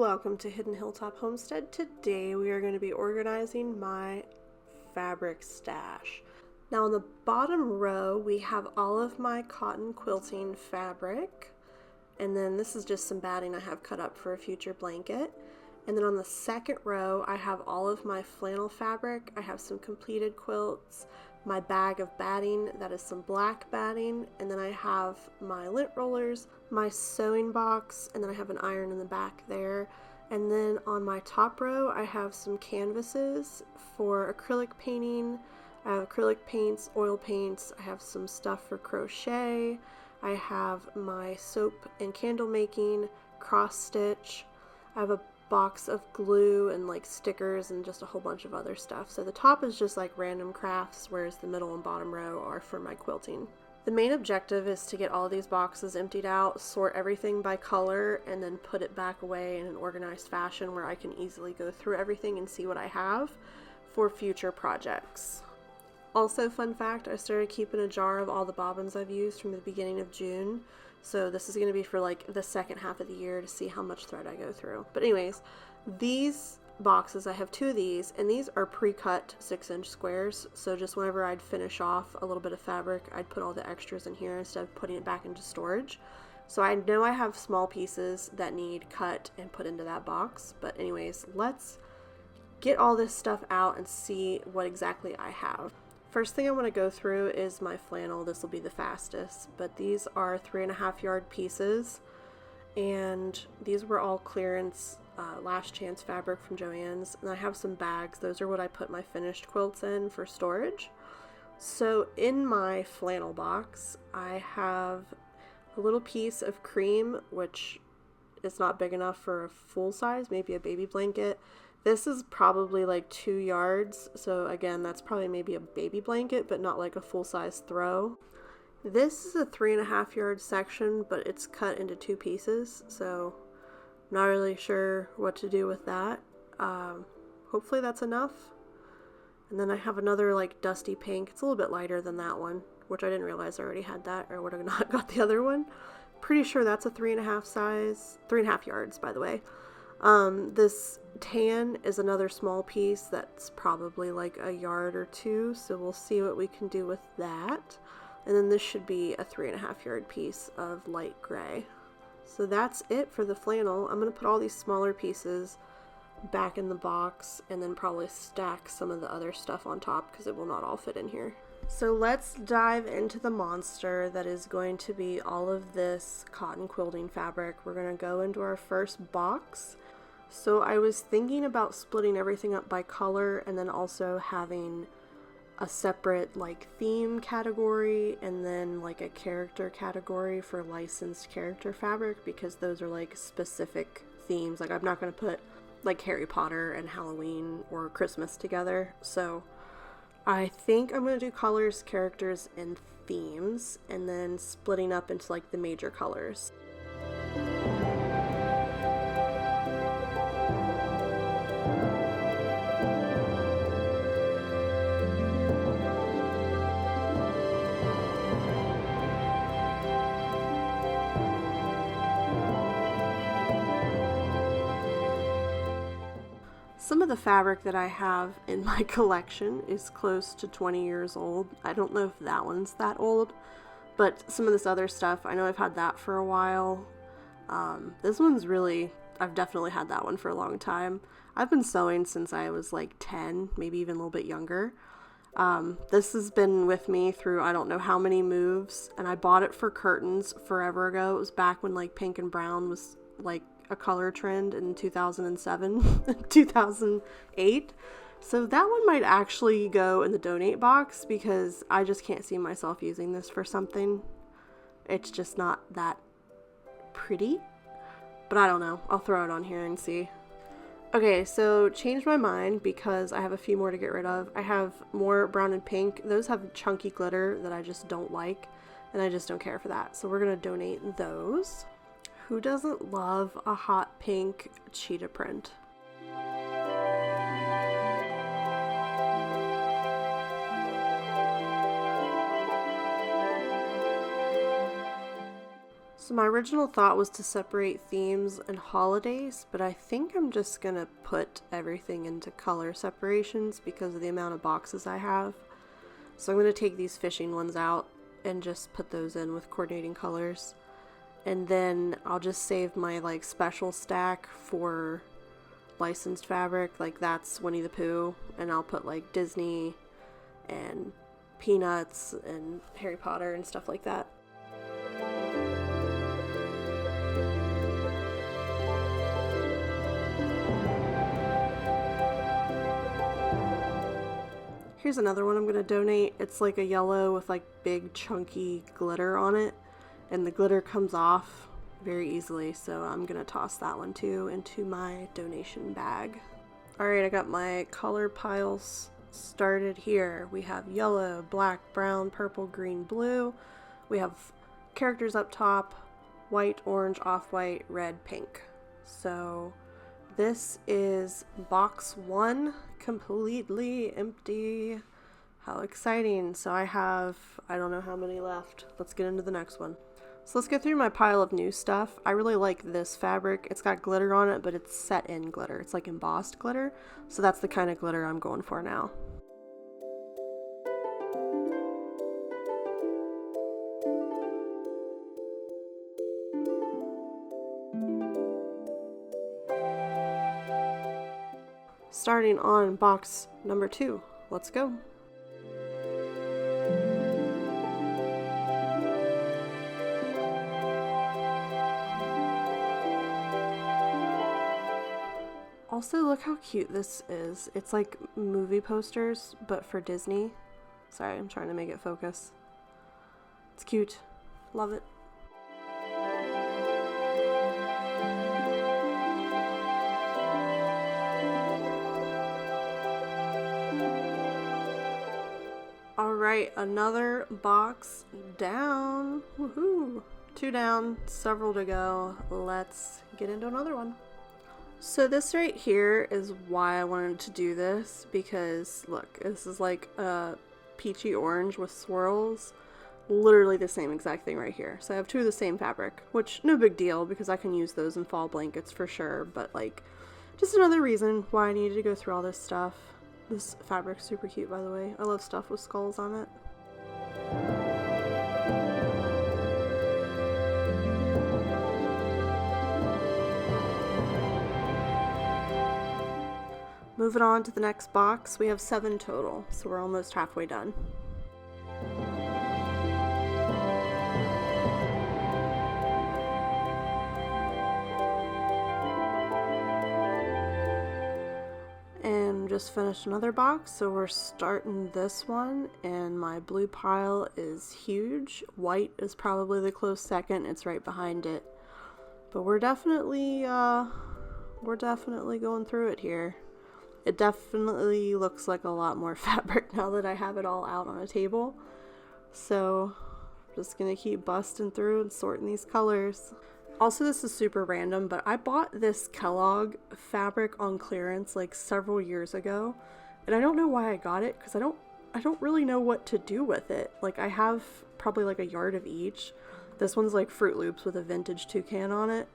Welcome to Hidden Hilltop Homestead. Today we are going to be organizing my fabric stash. Now on the bottom row we have all of my cotton quilting fabric, and then this is just some batting I have cut up for a future blanket. And then on the second row I have all of my flannel fabric. I have some completed quilts, my bag of batting, that is some black batting, and then I have my lint rollers, my sewing box, and then I have an iron in the back there. And then on my top row I have some canvases for acrylic painting. I have acrylic paints, oil paints, I have some stuff for crochet, I have my soap and candle making, cross stitch, I have a box of glue and like stickers and just a whole bunch of other stuff. So the top is just like random crafts, whereas the middle and bottom row are for my quilting. The main objective is to get all these boxes emptied out, sort everything by color, and then put it back away in an organized fashion where I can easily go through everything and see what I have for future projects. Also, fun fact, I started keeping a jar of all the bobbins I've used from the beginning of June. So this is going to be for like the second half of the year to see how much thread I go through. But anyways, these boxes, I have two of these, and these are pre-cut 6-inch squares. So just whenever I'd finish off a little bit of fabric, I'd put all the extras in here instead of putting it back into storage. So I know I have small pieces that need cut and put into that box. But anyways, let's get all this stuff out and see what exactly I have. First thing I want to go through is my flannel. This will be the fastest, but these are 3.5 yard pieces, and these were all clearance last chance fabric from Joann's. And I have some bags. Those are what I put my finished quilts in for storage. So in my flannel box I have a little piece of cream, which is not big enough for a full size, maybe a baby blanket. This is probably like 2 yards, so again, that's probably maybe a baby blanket, but not like a full-size throw. This is a 3.5 yard section, but it's cut into 2 pieces, so not really sure what to do with that. Hopefully that's enough. And then I have another like dusty pink. It's a little bit lighter than that one, which I didn't realize I already had that, or would have not got the other one. Pretty sure that's a 3.5 size, 3.5 yards, by the way. This tan is another small piece that's probably like a yard or 2, so we'll see what we can do with that. And then this should be a 3.5 yard piece of light gray. So that's it for the flannel. I'm going to put all these smaller pieces back in the box and then probably stack some of the other stuff on top because it will not all fit in here. So let's dive into the monster that is going to be all of this cotton quilting fabric. We're going to go into our first box. So I was thinking about splitting everything up by color and then also having a separate like theme category and then like a character category for licensed character fabric, because those are like specific themes. Like I'm not going to put like Harry Potter and Halloween or Christmas together. So I think I'm going to do colors, characters, and themes, and then splitting up into like the major colors. Some of the fabric that I have in my collection is close to 20 years old. I don't know if that one's that old, but some of this other stuff, I know I've had that for a while. This one's really, I've definitely had that one for a long time. I've been sewing since I was like 10, maybe even a little bit younger. This has been with me through I don't know how many moves, and I bought it for curtains forever ago. It was back when like pink and brown was like a color trend in 2007, 2008. So that one might actually go in the donate box because I just can't see myself using this for something. It's just not that pretty, but I don't know. I'll throw it on here and see. Okay, so changed my mind because I have a few more to get rid of. I have more brown and pink. Those have chunky glitter that I just don't like, and I just don't care for that. So we're gonna donate those. Who doesn't love a hot pink cheetah print? So my original thought was to separate themes and holidays, but I think I'm just gonna put everything into color separations because of the amount of boxes I have. So I'm gonna take these fishing ones out and just put those in with coordinating colors. And then I'll just save my like special stack for licensed fabric, like that's Winnie the Pooh, and I'll put like Disney and Peanuts and Harry Potter and stuff like that. Here's another one I'm going to donate. It's like a yellow with like big chunky glitter on it, and the glitter comes off very easily, so I'm going to toss that one too into my donation bag. Alright, I got my color piles started here. We have yellow, black, brown, purple, green, blue. We have characters up top, white, orange, off-white, red, pink. So this is box 1, completely empty. How exciting. So I don't know how many left. Let's get into the next one. So let's go through my pile of new stuff. I really like this fabric. It's got glitter on it, but it's set in glitter. It's like embossed glitter. So that's the kind of glitter I'm going for now. Starting on box number 2. Let's go. Also, look how cute this is. It's like movie posters, but for Disney. Sorry, I'm trying to make it focus. It's cute. Love it. Alright, another box down. Woohoo! 2 down, several to go. Let's get into another one. So this right here is why I wanted to do this, because look, this is like a peachy orange with swirls. Literally the same exact thing right here. So I have 2 of the same fabric, which no big deal because I can use those in fall blankets for sure, but like just another reason why I needed to go through all this stuff. This fabric's super cute, by the way. I love stuff with skulls on it. Moving on to the next box, we have 7 total, so we're almost halfway done. And just finished another box, so we're starting this one, and my blue pile is huge. White is probably the close second, it's right behind it. But we're definitely going through it here. It definitely looks like a lot more fabric now that I have it all out on a table. So I'm just gonna keep busting through and sorting these colors. Also, this is super random, but I bought this Kellogg fabric on clearance like several years ago, and I don't know why I got it because I don't really know what to do with it. Like, I have probably like a yard of each. This one's like Fruit Loops with a vintage toucan on it,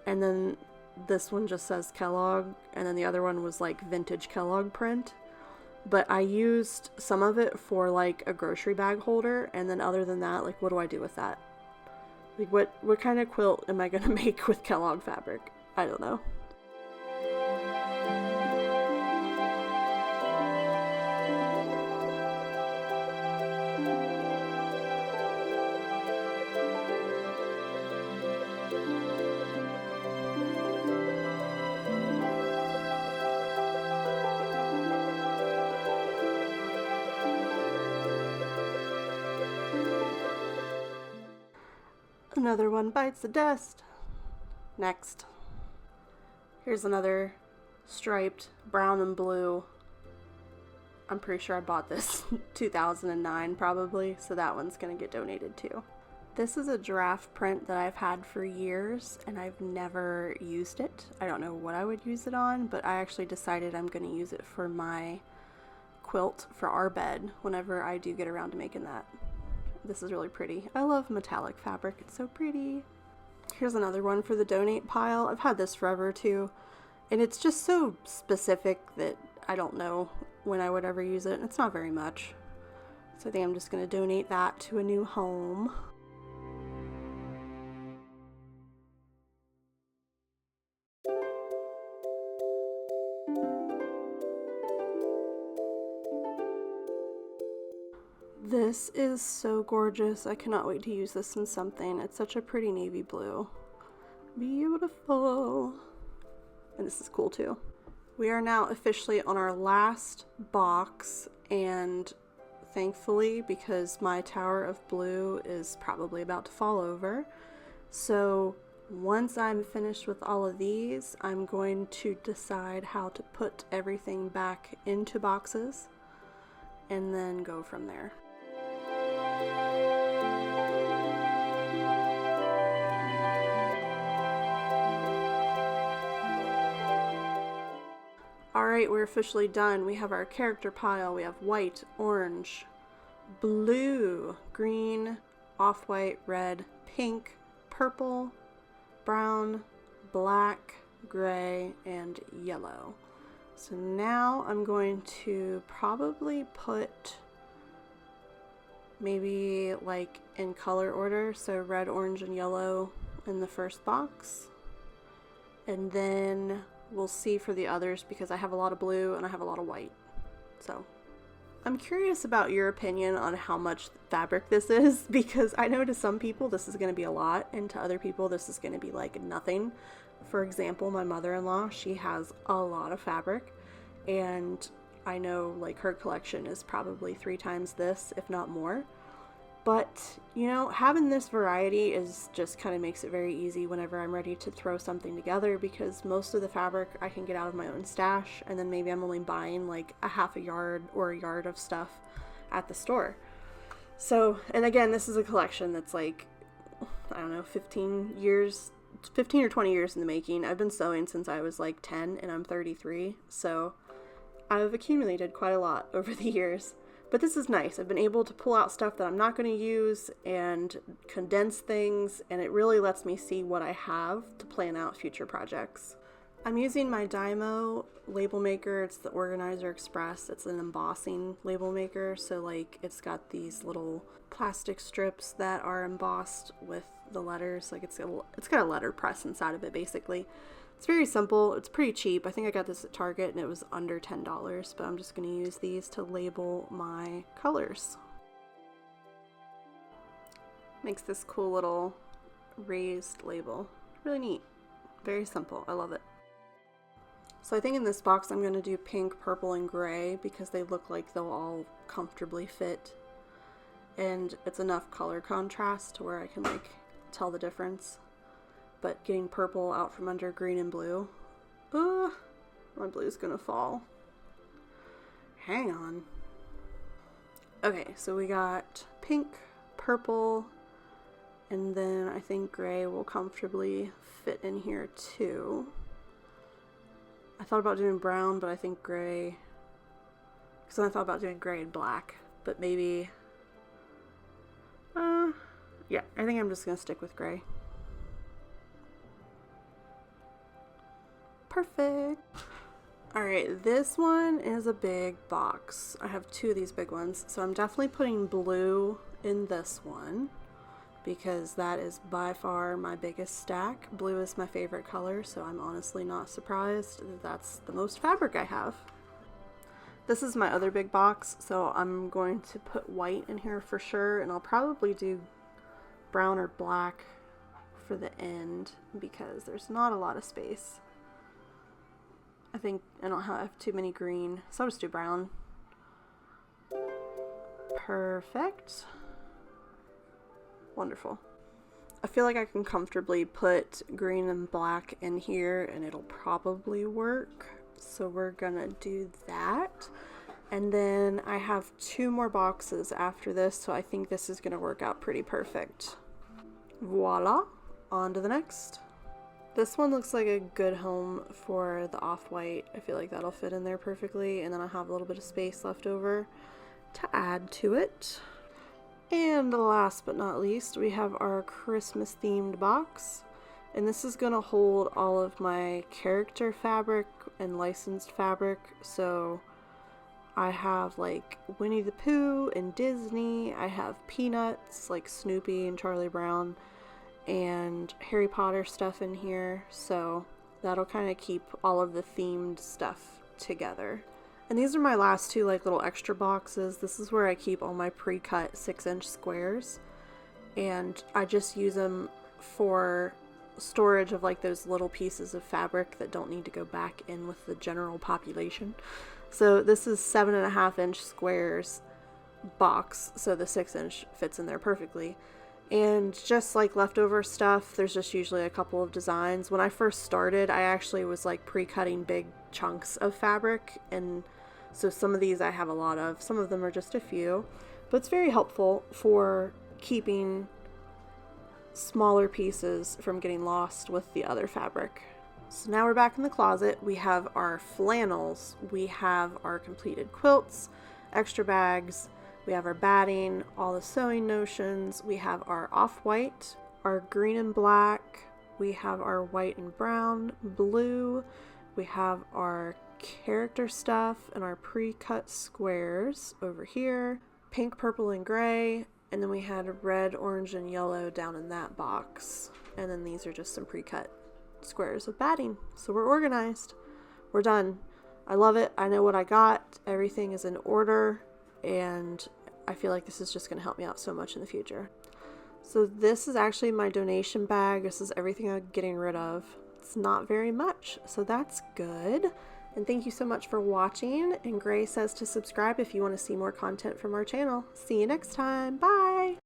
and then this one just says Kellogg, and then the other one was like vintage Kellogg print. But I used some of it for like a grocery bag holder, and then other than that, like, what do I do with that? Like, what kind of quilt am I gonna make with Kellogg fabric? I don't know. Another one bites the dust. Next. Here's another striped brown and blue. I'm pretty sure I bought this 2009 probably, so that one's gonna get donated too. This is a giraffe print that I've had for years and I've never used it. I don't know what I would use it on, but I actually decided I'm gonna use it for my quilt for our bed whenever I do get around to making that. This is really pretty. I love metallic fabric. It's so pretty. Here's another one for the donate pile. I've had this forever too, and it's just so specific that I don't know when I would ever use it. It's not very much. So I think I'm just going to donate that to a new home. This is so gorgeous. I cannot wait to use this in something. It's such a pretty navy blue. Beautiful. And this is cool too. We are now officially on our last box, and thankfully, because my tower of blue is probably about to fall over, so once I'm finished with all of these, I'm going to decide how to put everything back into boxes and then go from there. Alright, we're officially done. We have our character pile. We have white, orange, blue, green, off-white, red, pink, purple, brown, black, gray, and yellow. So now I'm going to probably put maybe like in color order, so red, orange, and yellow in the first box, and then we'll see for the others because I have a lot of blue and I have a lot of white. So I'm curious about your opinion on how much fabric this is, because I know to some people this is going to be a lot, and to other people this is going to be like nothing. For example, my mother-in-law, she has a lot of fabric, and I know like her collection is probably 3 times this, if not more. But, you know, having this variety is just kind of makes it very easy whenever I'm ready to throw something together, because most of the fabric I can get out of my own stash, and then maybe I'm only buying like a half a yard or a yard of stuff at the store. So, and again, this is a collection that's like, I don't know, 15 or 20 years in the making. I've been sewing since I was like 10 and I'm 33, so I've accumulated quite a lot over the years. But this is nice. I've been able to pull out stuff that I'm not going to use and condense things, and it really lets me see what I have to plan out future projects. I'm using my Dymo label maker. It's the Organizer Express. It's an embossing label maker, so like it's got these little plastic strips that are embossed with the letters. Like it's got a letter press inside of it basically. It's very simple. It's pretty cheap. I think I got this at Target and it was under $10, but I'm just going to use these to label my colors. Makes this cool little raised label. Really neat. Very simple. I love it. So I think in this box I'm going to do pink, purple, and gray because they look like they'll all comfortably fit. And it's enough color contrast to where I can like tell the difference. But getting purple out from under green and blue. My blue's gonna fall. Hang on. Okay, so we got pink, purple, and then I think gray will comfortably fit in here too. I thought about doing brown, but I think gray, because then I thought about doing gray and black, but maybe, yeah, I think I'm just gonna stick with gray. Perfect. Alright, this one is a big box. I have 2 of these big ones, so I'm definitely putting blue in this one because that is by far my biggest stack. Blue is my favorite color, so I'm honestly not surprised that that's the most fabric I have. This is my other big box, so I'm going to put white in here for sure, and I'll probably do brown or black for the end because there's not a lot of space. I think I don't have too many green, so I'll just do brown. Perfect. Wonderful. I feel like I can comfortably put green and black in here and it'll probably work. So we're gonna do that. And then I have 2 more boxes after this, so I think this is gonna work out pretty perfect. Voila, on to the next. This one looks like a good home for the off-white. I feel like that'll fit in there perfectly, and then I'll have a little bit of space left over to add to it. And last but not least, we have our Christmas themed box. And this is gonna hold all of my character fabric and licensed fabric. So I have like Winnie the Pooh and Disney. I have Peanuts, like Snoopy and Charlie Brown, and Harry Potter stuff in here. So that'll kind of keep all of the themed stuff together. And these are my last two like little extra boxes. This is where I keep all my pre-cut 6-inch squares. And I just use them for storage of like those little pieces of fabric that don't need to go back in with the general population. So this is 7.5-inch squares box, so the 6-inch fits in there perfectly. And just like leftover stuff, there's just usually a couple of designs. When I first started, I actually was like pre-cutting big chunks of fabric, and so some of these I have a lot of, some of them are just a few, but it's very helpful for keeping smaller pieces from getting lost with the other fabric. So now we're back in the closet. We have our flannels, we have our completed quilts, extra bags, we have our batting, all the sewing notions, we have our off-white, our green and black, we have our white and brown, blue, we have our character stuff and our pre-cut squares over here, pink, purple, and gray. And then we had red, orange, and yellow down in that box. And then these are just some pre-cut squares of batting. So we're organized. We're done. I love it. I know what I got. Everything is in order. And I feel like this is just going to help me out so much in the future. So this is actually my donation bag. This is everything I'm getting rid of. It's not very much. So that's good. And thank you so much for watching. And Gray says to subscribe if you want to see more content from our channel. See you next time. Bye.